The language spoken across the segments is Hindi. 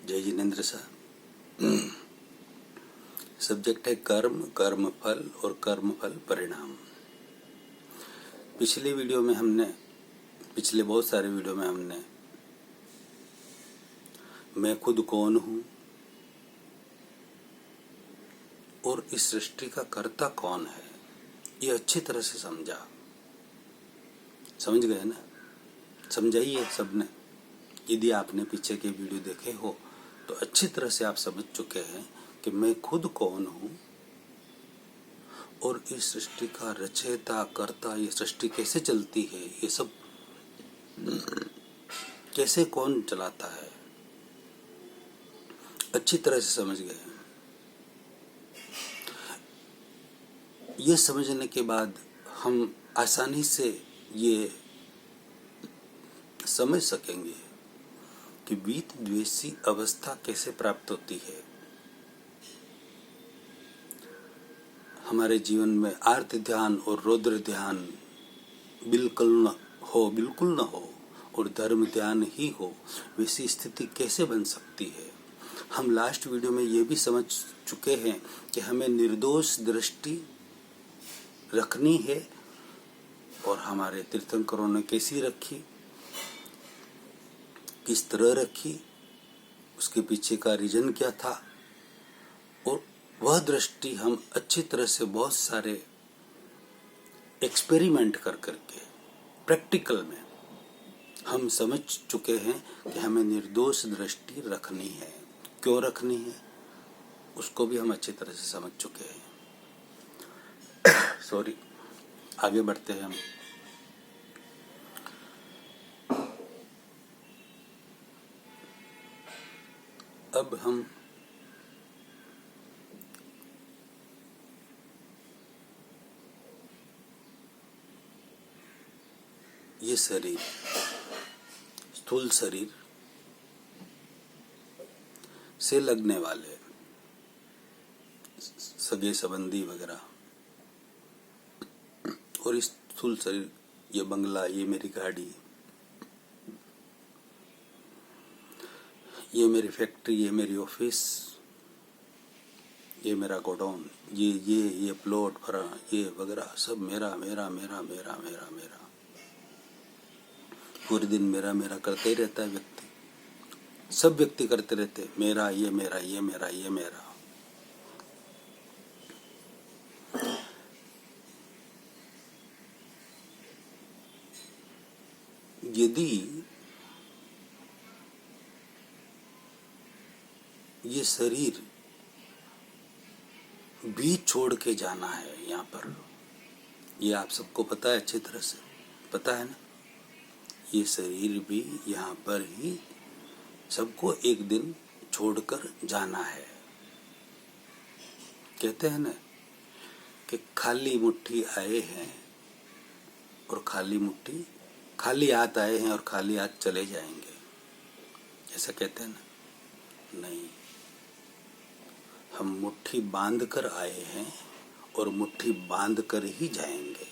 जय जिनेन्द्र साहब। सब्जेक्ट है कर्म, कर्म फल और कर्म फल परिणाम। पिछले बहुत सारे वीडियो में हमने मैं खुद कौन हूँ और इस सृष्टि का कर्ता कौन है ये अच्छी तरह से समझ गए ना? समझाइए सबने। यदि आपने पीछे के वीडियो देखे हो तो अच्छी तरह से आप समझ चुके हैं कि मैं खुद कौन हूँ और इस सृष्टि का रचयिता कर्ता, ये सृष्टि कैसे चलती है, ये सब कैसे कौन चलाता है, अच्छी तरह से समझ गए। ये समझने के बाद हम आसानी से ये समझ सकेंगे कि वीत द्वेषी अवस्था कैसे प्राप्त होती है। हमारे जीवन में आर्त ध्यान और रौद्र ध्यान बिल्कुल न हो और धर्म ध्यान ही हो, वैसी स्थिति कैसे बन सकती है। हम लास्ट वीडियो में ये भी समझ चुके हैं कि हमें निर्दोष दृष्टि रखनी है और हमारे तीर्थंकरों ने कैसी रखी, किस तरह रखी, उसके पीछे का रीजन क्या था, और वह दृष्टि हम अच्छी तरह से बहुत सारे एक्सपेरिमेंट कर करके प्रैक्टिकल में हम समझ चुके हैं कि हमें निर्दोष दृष्टि रखनी है। क्यों रखनी है उसको भी हम अच्छी तरह से समझ चुके हैं। सॉरी, आगे बढ़ते हैं हम। अब हम ये शरीर, स्थूल शरीर से लगने वाले सगे संबंधी वगैरह और इस स्थूल शरीर, ये बंगला, ये मेरी गाड़ी, ये मेरी फैक्ट्री, ये मेरी ऑफिस, ये मेरा गोडाउन, ये प्लॉट भरा, ये वगैरह सब मेरा मेरा मेरा मेरा मेरा मेरा पूरे दिन मेरा मेरा करते ही रहता है व्यक्ति। सब व्यक्ति करते रहते मेरा, ये मेरा, ये मेरा, ये मेरा। यदि ये शरीर भी छोड़ के जाना है यहाँ पर, ये आप सबको पता है, अच्छी तरह से पता है ना? ये शरीर भी यहाँ पर ही सबको एक दिन छोड़कर जाना है। कहते हैं ना कि खाली मुट्ठी आए हैं और खाली हाथ आए हैं और खाली हाथ चले जाएंगे, ऐसा कहते हैं ना? नहीं, हम मुट्ठी बांध कर आए हैं और मुट्ठी बांध कर ही जाएंगे।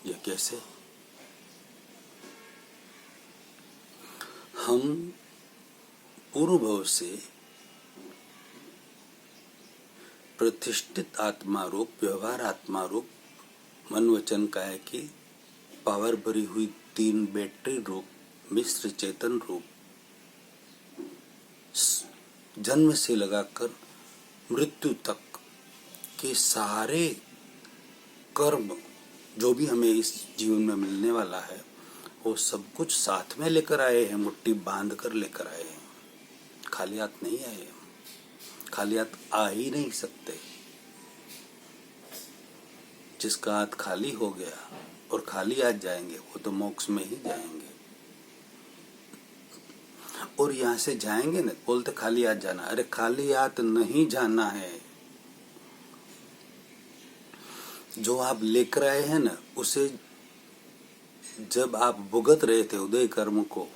ये कैसे? हम पूर्व भव से प्रतिष्ठित आत्मा रूप, व्यवहार आत्मा रूप, मन वचन काया की पावर भरी हुई 3 बैटरी रूप मिश्र चेतन रूप जन्म से लगाकर मृत्यु तक के सारे कर्म जो भी हमें इस जीवन में मिलने वाला है वो सब कुछ साथ में लेकर आए हैं, मुट्ठी बांध कर लेकर आए हैं। खाली हाथ नहीं आए, खाली हाथ आ ही नहीं सकते। जिसका हाथ खाली हो गया और खाली हाथ जाएंगे वो तो मोक्ष में ही जाएंगे। और यहाँ से जाएंगे ना, बोलते खाली हाथ जाना, अरे खाली हाथ नहीं जाना है। जो आप लेकर आए हैं ना, उसे जब आप भुगत रहे थे उदय कर्म को,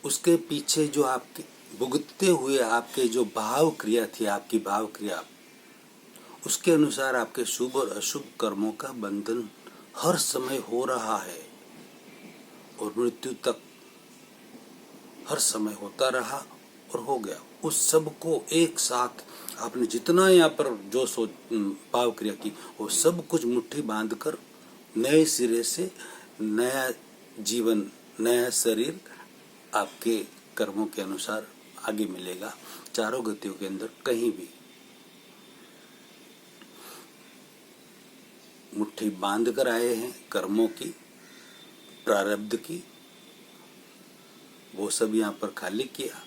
उसके पीछे जो आपके भुगतते हुए आपके जो भाव क्रिया थी, आपकी भाव क्रिया, उसके अनुसार आपके शुभ और अशुभ कर्मों का बंधन हर समय हो रहा है और मृत्यु तक हर समय होता रहा और हो गया। उस सब को एक साथ आपने जितना यहाँ पर जो भाव क्रिया की, वो सब कुछ मुट्ठी बांधकर नए सिरे से नया जीवन, नया शरीर आपके कर्मों के अनुसार आगे मिलेगा। चारों गतियों के अंदर कहीं भी मुट्ठी बांध कर आए हैं कर्मों की, प्रारब्ध की, वो सब यहाँ पर खाली किया,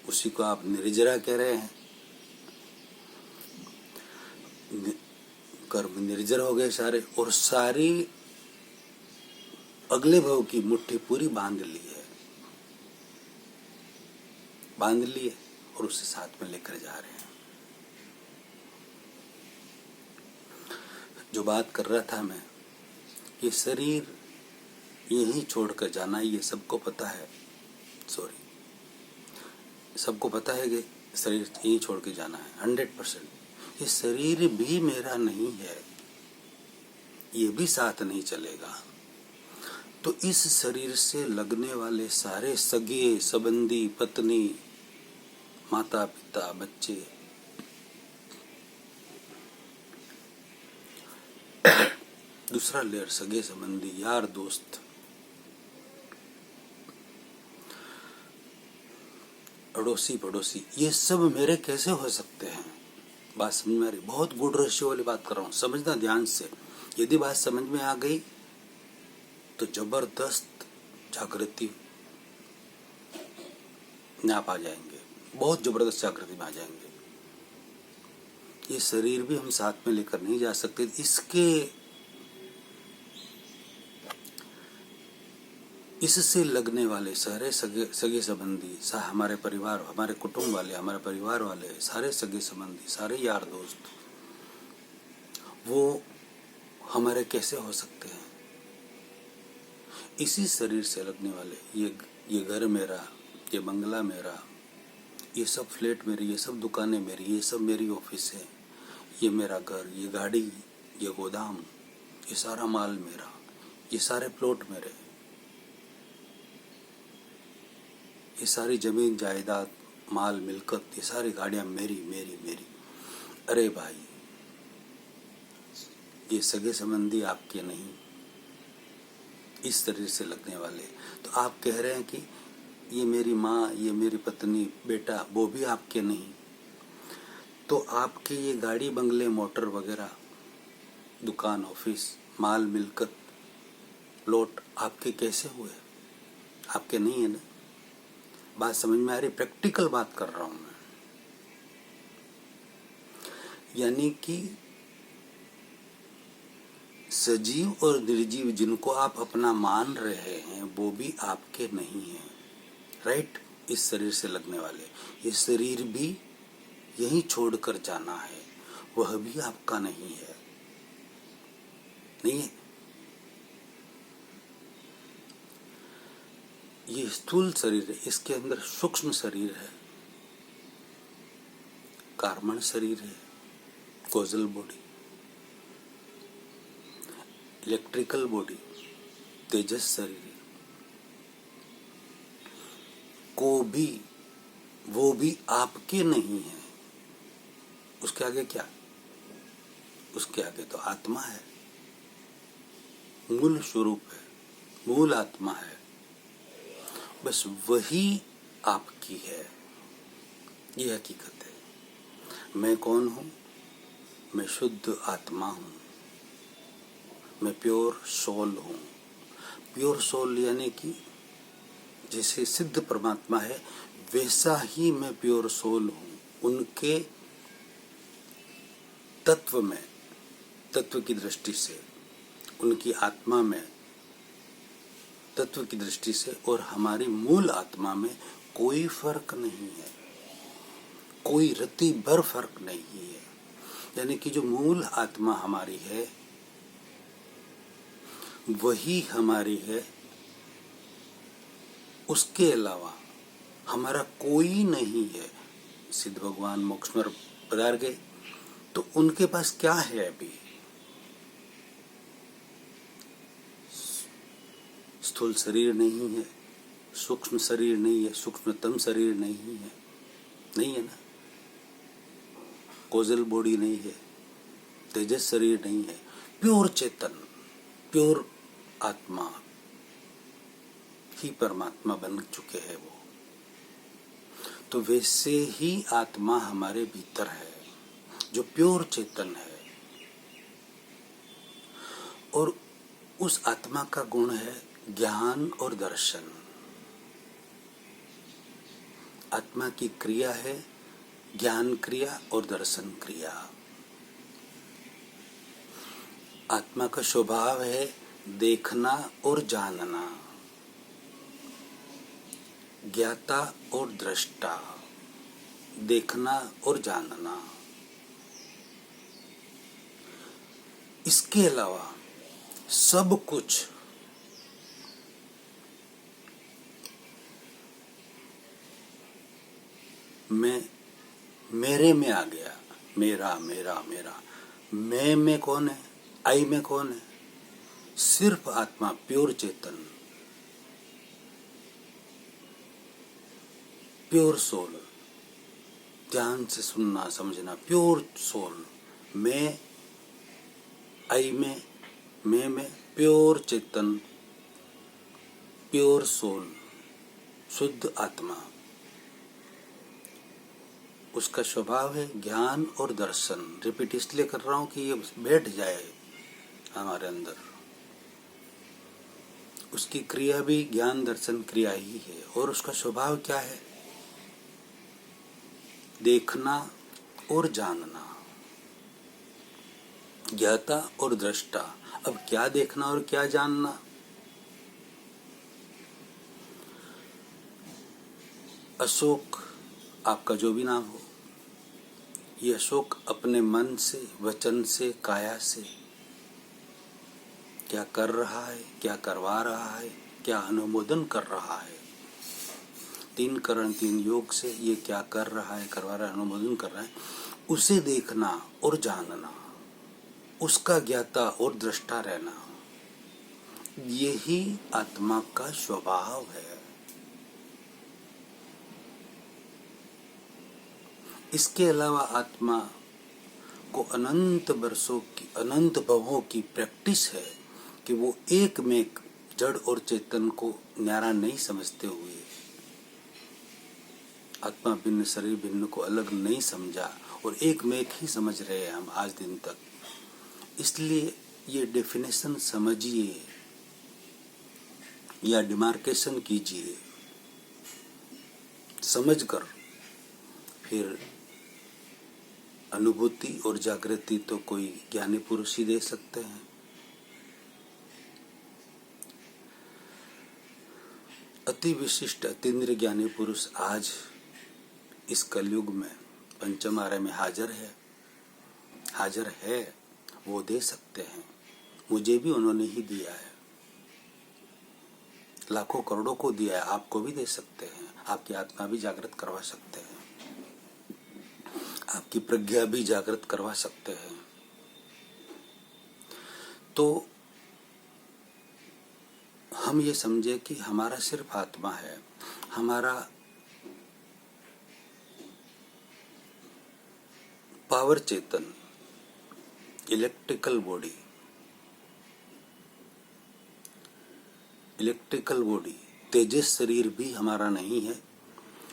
उसी को आप निर्जरा कह रहे हैं। कर्म निर्जर हो गए सारे, और सारी अगले भव की मुट्ठी पूरी बांध ली है, बांध लिए और उसे साथ में लेकर जा रहे हैं। जो बात कर रहा था मैं, ये शरीर यहीं छोड़कर जाना, ये सबको पता है, सबको पता है कि शरीर यहीं छोड़ के जाना है 100%। ये शरीर भी मेरा नहीं है, ये भी साथ नहीं चलेगा। तो इस शरीर से लगने वाले सारे सगे संबंधी, पत्नी, माता पिता, बच्चे, दूसरा लेयर सगे संबंधी, यार दोस्त, अड़ोसी पड़ोसी, ये सब मेरे कैसे हो सकते हैं? बात समझ में आ रही? बहुत गूढ़ रहस्य वाली बात कर रहा हूं, समझना ध्यान से। यदि बात समझ में आ गई तो जबरदस्त जागृति में आप आ जाएंगे, बहुत जबरदस्त जागृति में आ जाएंगे। ये शरीर भी हम साथ में लेकर नहीं जा सकते। इससे लगने वाले सारे सगे संबंधी, हमारे परिवार, हमारे कुटुंब वाले, हमारे परिवार वाले, सारे सगे संबंधी, सारे यार दोस्त, वो हमारे कैसे हो सकते हैं? इसी शरीर से लगने वाले ये घर मेरा, ये बंगला मेरा, ये सब फ्लैट मेरी, ये सब दुकानें मेरी, ये सब मेरी ऑफिस है, ये मेरा घर, ये गाड़ी, ये गोदाम, ये सारा माल मेरा, ये सारे प्लॉट मेरे, ये सारी जमीन जायदाद, माल मिलकत, ये सारी गाड़ियां मेरी मेरी मेरी। अरे भाई, ये सगे संबंधी आपके नहीं, इस शरीर से लगने वाले। तो आप कह रहे हैं कि ये मेरी माँ, ये मेरी पत्नी, बेटा, वो भी आपके नहीं। तो आपके ये गाड़ी, बंगले, मोटर वगैरह, दुकान, ऑफिस, माल, मिलकत, प्लॉट आपके कैसे हुए? आपके नहीं है ना? बात समझ में आ रही? प्रैक्टिकल बात कर रहा हूं मैं। यानी कि सजीव और निर्जीव जिनको आप अपना मान रहे हैं, वो भी आपके नहीं है, राइट? इस शरीर से लगने वाले, ये शरीर भी यहीं छोड़कर जाना है, वह भी आपका नहीं है, नहीं है। ये स्थूल शरीर है, इसके अंदर सूक्ष्म शरीर है, कार्बन शरीर है, कोजल बॉडी, इलेक्ट्रिकल बॉडी, तेजस शरीर को भी, वो भी आपके नहीं है। उसके आगे क्या? उसके आगे तो आत्मा है, मूल स्वरूप है, मूल आत्मा है, बस वही आपकी है। ये हकीकत है। मैं कौन हूं? मैं शुद्ध आत्मा हूं, मैं प्योर सोल हूं। प्योर सोल यानी कि जैसे सिद्ध परमात्मा है, वैसा ही मैं प्योर सोल हूं। उनके तत्व में, तत्व की दृष्टि से, उनकी आत्मा में तत्व की दृष्टि से, और हमारी मूल आत्मा में कोई फर्क नहीं है, कोई रत्ती भर फर्क नहीं है। यानी कि जो मूल आत्मा हमारी है वही हमारी है, उसके अलावा हमारा कोई नहीं है। सिद्ध भगवान मोक्ष में पधार गए तो उनके पास क्या है? अभी स्थूल शरीर नहीं है, सूक्ष्म शरीर नहीं है, सूक्ष्मतम शरीर नहीं है, नहीं है ना, कोजल बॉडी नहीं है, तेजस शरीर नहीं है, प्योर चेतन, प्योर आत्मा ही परमात्मा बन चुके हैं वो। तो वैसे ही आत्मा हमारे भीतर है जो प्योर चेतन है, और उस आत्मा का गुण है ज्ञान और दर्शन। आत्मा की क्रिया है ज्ञान क्रिया और दर्शन क्रिया। आत्मा का स्वभाव है देखना और जानना, ज्ञाता और दृष्टा, देखना और जानना। इसके अलावा सब कुछ मेरे में आ गया। मेरा मेरा मेरा, मैं में कौन है, आई में कौन है? सिर्फ आत्मा, प्योर चेतन, प्योर सोल। ध्यान से सुनना समझना, प्योर सोल, मैं, आई में, मैं में, प्योर चेतन, प्योर सोल, शुद्ध आत्मा। उसका स्वभाव है ज्ञान और दर्शन। रिपीट इसलिए कर रहा हूं कि ये बैठ जाए हमारे अंदर। उसकी क्रिया भी ज्ञान दर्शन क्रिया ही है, और उसका स्वभाव क्या है? देखना और जानना, ज्ञाता और दृष्टा। अब क्या देखना और क्या जानना? अशोक, आपका जो भी नाम हो, ये अशोक अपने मन से, वचन से, काया से क्या कर रहा है, क्या करवा रहा है, क्या अनुमोदन कर रहा है, 3 करण 3 योग से ये क्या कर रहा है, करवा रहा है, अनुमोदन कर रहा है, उसे देखना और जानना, उसका ज्ञाता और दृष्टा रहना, यही आत्मा का स्वभाव है। इसके अलावा आत्मा को अनंत वर्षों की, अनंत भवों की प्रैक्टिस है कि वो एक में एक जड़ और चेतन को न्यारा नहीं समझते हुए, आत्मा भिन्न शरीर भिन्न को अलग नहीं समझा और एक में एक ही समझ रहे हैं हम आज दिन तक। इसलिए ये डेफिनेशन समझिए या डिमार्केशन कीजिए, समझकर फिर अनुभूति और जागृति तो कोई ज्ञानी पुरुष ही दे सकते हैं। अति विशिष्ट अतीन्द्रिय ज्ञानी पुरुष आज इस कलयुग में पंचम आर्य में हाजिर है, वो दे सकते हैं। मुझे भी उन्होंने ही दिया है, लाखों करोड़ों को दिया है, आपको भी दे सकते हैं। आपकी आत्मा भी जागृत करवा सकते हैं, आपकी प्रज्ञा भी जागृत करवा सकते हैं। तो हम ये समझे कि हमारा सिर्फ आत्मा है, हमारा पावर चेतन, इलेक्ट्रिकल बॉडी, तेजस शरीर भी हमारा नहीं है,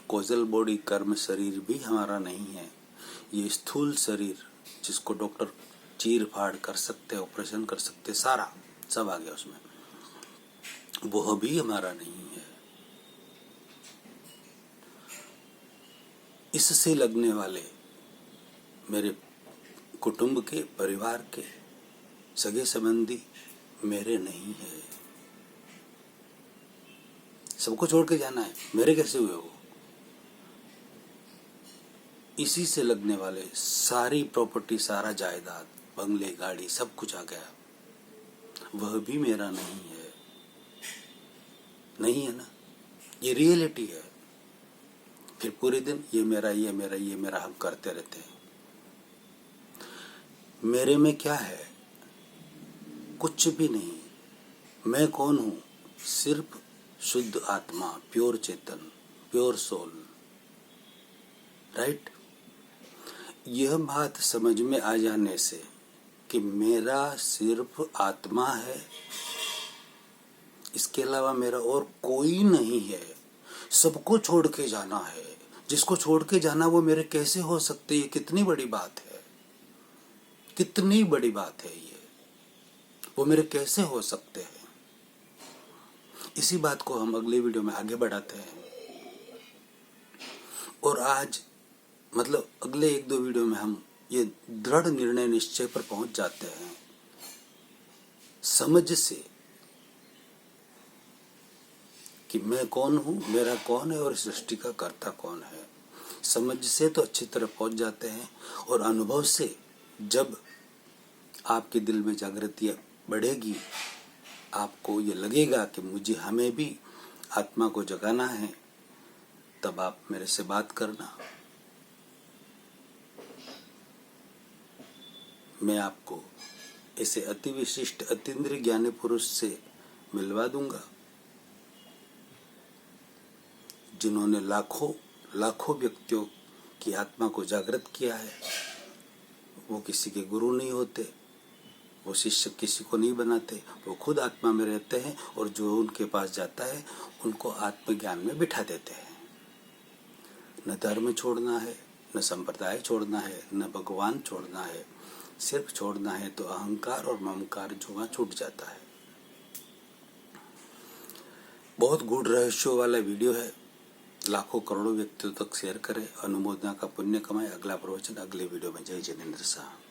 कोजल बॉडी कर्म शरीर भी हमारा नहीं है। ये स्थूल शरीर जिसको डॉक्टर चीर फाड़ कर सकते, ऑपरेशन कर सकते, सारा सब आ गया उसमें, वह भी हमारा नहीं है। इससे लगने वाले मेरे कुटुंब के, परिवार के, सगे संबंधी मेरे नहीं है। सबको छोड़ के जाना है, मेरे कैसे हुए वो? इसी से लगने वाले सारी प्रॉपर्टी, सारा जायदाद, बंगले, गाड़ी, सब कुछ आ गया, वह भी मेरा नहीं है। नहीं है ना, ये रियलिटी है। फिर पूरे दिन ये मेरा, ये मेरा, ये मेरा हम करते रहते हैं। मेरे में क्या है? कुछ भी नहीं। मैं कौन हूं? सिर्फ शुद्ध आत्मा, प्योर चेतन, प्योर सोल, राइट। यह बात समझ में आ जाने से कि मेरा सिर्फ आत्मा है, इसके अलावा मेरा और कोई नहीं है, सबको छोड़ के जाना है, जिसको छोड़ के जाना वो मेरे कैसे हो सकते, ये कितनी बड़ी बात है, कितनी बड़ी बात है ये, वो मेरे कैसे हो सकते हैं। इसी बात को हम अगले वीडियो में आगे बढ़ाते हैं। और आज मतलब अगले 1-2 वीडियो में हम ये दृढ़ निर्णय निश्चय पर पहुंच जाते हैं, समझ से कि मैं कौन हूं, मेरा कौन है और सृष्टि का कर्ता कौन है। समझ से तो अच्छी तरह पहुंच जाते हैं, और अनुभव से जब आपके दिल में जागृति बढ़ेगी, आपको ये लगेगा कि मुझे हमें भी आत्मा को जगाना है, तब आप मेरे से बात करना। मैं आपको ऐसे अति विशिष्ट अतीन्द्रिय ज्ञानी पुरुष से मिलवा दूंगा, जिन्होंने लाखों व्यक्तियों की आत्मा को जागृत किया है। वो किसी के गुरु नहीं होते, वो शिष्य किसी को नहीं बनाते, वो खुद आत्मा में रहते हैं, और जो उनके पास जाता है उनको आत्मज्ञान में बिठा देते हैं। न धर्म छोड़ना है, न संप्रदाय छोड़ना है, न भगवान छोड़ना है, सिर्फ छोड़ना है तो अहंकार और ममकार जुआ छूट जाता है। बहुत गूढ़ रहस्यों वाला वीडियो है, लाखों करोड़ों व्यक्तियों तक शेयर करें, अनुमोदना का पुण्य कमाए। अगला प्रवचन अगले वीडियो में। जय जिनेंद्र शाह।